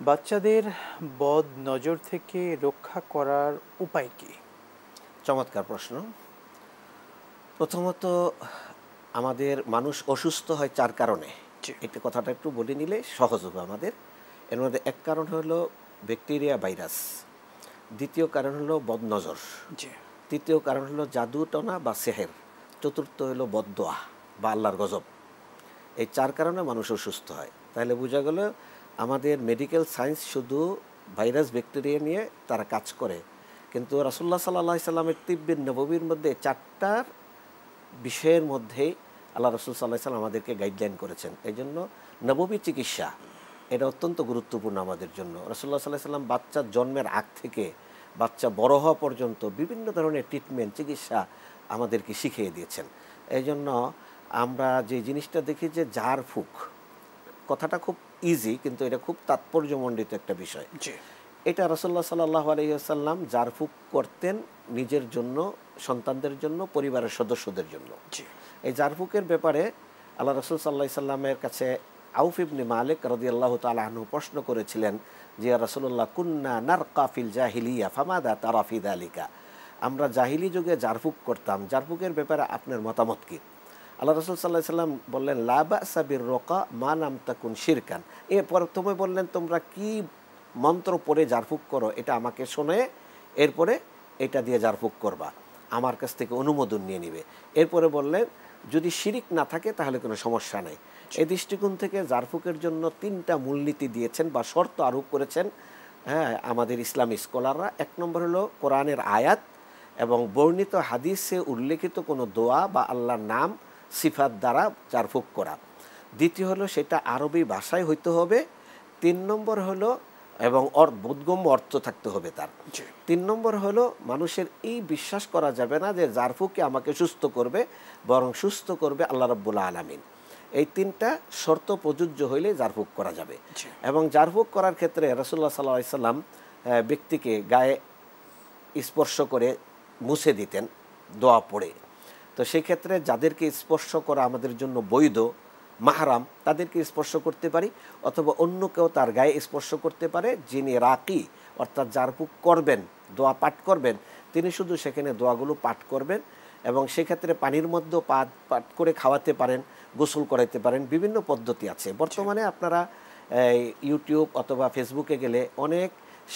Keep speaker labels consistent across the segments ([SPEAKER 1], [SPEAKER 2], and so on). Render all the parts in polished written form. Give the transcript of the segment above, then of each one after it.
[SPEAKER 1] বাচ্চাদের বদ নজর থেকে রক্ষা করার উপায় কি?
[SPEAKER 2] চমৎকার প্রশ্ন। প্রথমত, আমাদের মানুষ অসুস্থ হয় 4 কারণে।
[SPEAKER 1] জি।
[SPEAKER 2] এটা কথাটা একটু বলে নিলে সহজ হবে আমাদের। এর মধ্যে এক কারণ হলো ব্যাকটেরিয়া, ভাইরাস। দ্বিতীয় কারণ হলো বদনজর।
[SPEAKER 1] জি।
[SPEAKER 2] তৃতীয় কারণ হলো জাদুটনা বা সেহের। চতুর্থ হলো বদদোয়া বা আল্লাহর গজব। এই 4 কারণে মানুষ অসুস্থ হয়। তাহলে বোঝা গেল আমাদের মেডিকেল সায়েন্স শুধু ভাইরাস ব্যাকটেরিয়া নিয়ে তারা কাজ করে, কিন্তু রাসূলুল্লাহ সাল্লাল্লাহু আলাইহি সাল্লামের তিব্বিন নববীর মধ্যে 4টার বিষয়ের মধ্যেই আল্লাহ রাসূল সাল্লাল্লাহু আলাইহি সাল্লাম আমাদেরকে গাইডলাইন করেছেন। এই জন্য নববী চিকিৎসা এটা অত্যন্ত গুরুত্বপূর্ণ আমাদের জন্য। রাসূলুল্লাহ সাল্লাল্লাহু আলাইহি সাল্লাম বাচ্চার জন্মের আগ থেকে বাচ্চা বড় হওয়া পর্যন্ত বিভিন্ন ধরনের ট্রিটমেন্ট, চিকিৎসা আমাদেরকে শিখিয়ে দিয়েছেন। এই জন্য আমরা যে জিনিসটা দেখি যে ঝাড় ফুঁক, কথাটা খুব ইজি কিন্তু এটা খুব তাৎপর্যমণ্ডিত একটা বিষয়।
[SPEAKER 1] জি।
[SPEAKER 2] এটা রাসূলুল্লাহ সাল্লাল্লাহু আলাইহি ওয়াসাল্লাম ঝাড়ফুঁক করতেন নিজের জন্য, সন্তানদের জন্য, পরিবারের সদস্যদের জন্য।
[SPEAKER 1] জি।
[SPEAKER 2] এই ঝাড়ফুঁকের ব্যাপারে আল্লাহ রাসূল সাল্লাল্লাহু আলাইহি সাল্লামের কাছে আউফ ইবনে মালিক রাদিয়াল্লাহু তাআলা আনহু প্রশ্ন করেছিলেন যে, ইয়া রাসূলুল্লাহ, কুন্না নারকা ফিল জাহিলিয়া ফামাদা তারা ফি যালিকা। আমরা জাহিলি যুগে ঝাড়ফুঁক করতাম, ঝাড়ফুঁকের ব্যাপারে আপনার মতামত কি? আল্লাহ রাসূল সাল্লাল্লাহু আলাইহি সাল্লাম বললেন, লা বা'সা বির-রুকা মা লাম তাকুন শিরকান। প্রথমে বললেন, তোমরা কি মন্ত্র পড়ে ঝাড়ফুঁক করো এটা আমাকে শোনে, এরপরে এটা দিয়ে ঝাড়ফুঁক করবা, আমার কাছ থেকে অনুমোদন নিয়ে নিবে। এরপরে বললেন, যদি শিরিক না থাকে তাহলে কোনো সমস্যা নেই। এই দৃষ্টিকোণ থেকে ঝাড়ফুঁকের জন্য 3টা মূলনীতি দিয়েছেন বা শর্ত আরোপ করেছেন আমাদের ইসলামী স্কলাররা। 1 নম্বর হলো কোরআনের আয়াত এবং বর্ণিত হাদিসে উল্লেখিত কোনো দোয়া বা আল্লাহর নাম সিফাত দ্বারা ঝাড়ফুঁক করা। দ্বিতীয় হলো সেটা আরবি ভাষায় হইতে হবে। 3 নম্বর হলো এবং বোধগম্য অর্থ থাকতে হবে তার। 3 নম্বর হলো মানুষের এই বিশ্বাস করা যাবে না যে ঝাড়ফুঁকে আমাকে সুস্থ করবে, বরং সুস্থ করবে আল্লাহ রাব্বুল আলামিন। এই 3টা শর্ত প্রযোজ্য হইলে ঝাড়ফুঁক করা যাবে। এবং ঝাড়ফুঁক করার ক্ষেত্রে রাসূলুল্লাহ সাল্লাল্লাহু আলাইহি সাল্লাম ব্যক্তিকে গায়ে স্পর্শ করে মুছে দিতেন দোয়া পড়ে। তো সেই ক্ষেত্রে যাদেরকে স্পর্শ করা আমাদের জন্য বৈধ, মাহরাম, তাদেরকে স্পর্শ করতে পারি, অথবা অন্য কেউ তার গায়ে স্পর্শ করতে পারে যিনি রাকি, অর্থাৎ ঝাড়ফুঁক করবেন, দোয়া পাঠ করবেন, তিনি শুধু সেখানে দোয়াগুলো পাঠ করবেন। এবং সেক্ষেত্রে পানির মধ্যেও পাঠ করে খাওয়াতে পারেন, গোসল করাইতে পারেন, বিভিন্ন পদ্ধতি আছে। বর্তমানে আপনারা ইউটিউব অথবা ফেসবুকে গেলে অনেক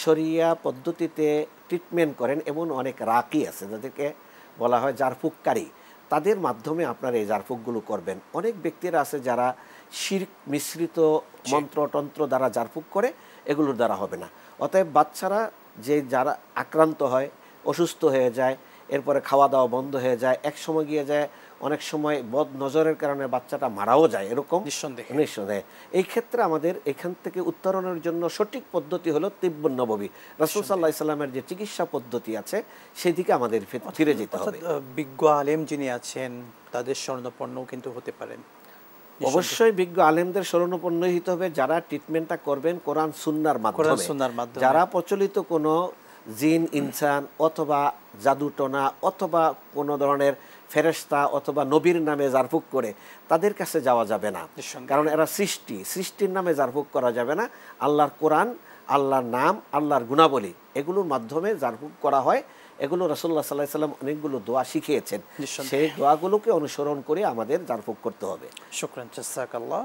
[SPEAKER 2] শরিয়া পদ্ধতিতে ট্রিটমেন্ট করেন, এমন অনেক রাকি আছে যাদেরকে বলা হয় ঝাড়ফুঁককারী। তাদের মাধ্যমে আপনারা এই ঝাড়ফুঁকগুলো করবেন। অনেক ব্যক্তিরা আছে যারা শিরক মিশ্রিত মন্ত্রতন্ত্র দ্বারা ঝাড়ফুঁক করে, এগুলোর দ্বারা হবে না। অতএব বাচ্চারা যারা আক্রান্ত হয়, অসুস্থ হয়ে যায়, এরপরে খাওয়া দাওয়া বন্ধ হয়ে যায়, এক সময় গিয়ে যায় অনেক সময় বদ নজরের কারণে বাচ্চাটা মারাও যায়, এরকম নিঃসন্দেহে। এই ক্ষেত্রে আমাদের এখান থেকে উত্তরণের জন্য সঠিক পদ্ধতি হলো তিব্বুন নববী, রাসূল সাল্লাল্লাহু আলাইহি সাল্লামের যে চিকিৎসা পদ্ধতি আছে সেদিকে আমাদের ফিরে যেতে হবে।
[SPEAKER 1] বিজ্ঞ আলেম যিনি আছেন তাদের শরণাপন্ন কিন্তু হতে পারেন।
[SPEAKER 2] অবশ্যই বিজ্ঞ আলেমদের শরণাপন্ন হতে হবে, যারা ট্রিটমেন্টটা করবেন কোরআন সুন্নাহর মাধ্যমে। যারা প্রচলিত কোনো জিন, ইনসান অথবা জাদুটনা অথবা কোনো ধরনের ফেরেশতা অথবা নবীর নামে ঝাড়ফুঁক করে, তাদের কাছে যাওয়া যাবে না। কারণ এরা সৃষ্টির নামে ঝাড়ফুঁক করা যাবে না। আল্লাহর কোরআন, আল্লাহর নাম, আল্লাহর গুণাবলী, এগুলোর মাধ্যমে ঝাড়ফুঁক করা হয়। এগুলো রাসূলুল্লাহ সাল্লাল্লাহু আলাইহি সাল্লাম অনেকগুলো দোয়া শিখিয়েছেন, সেই দোয়াগুলোকে অনুসরণ করে আমাদের ঝাড়ফুঁক করতে হবে।
[SPEAKER 1] শুকরান, জাযাকাল্লাহ।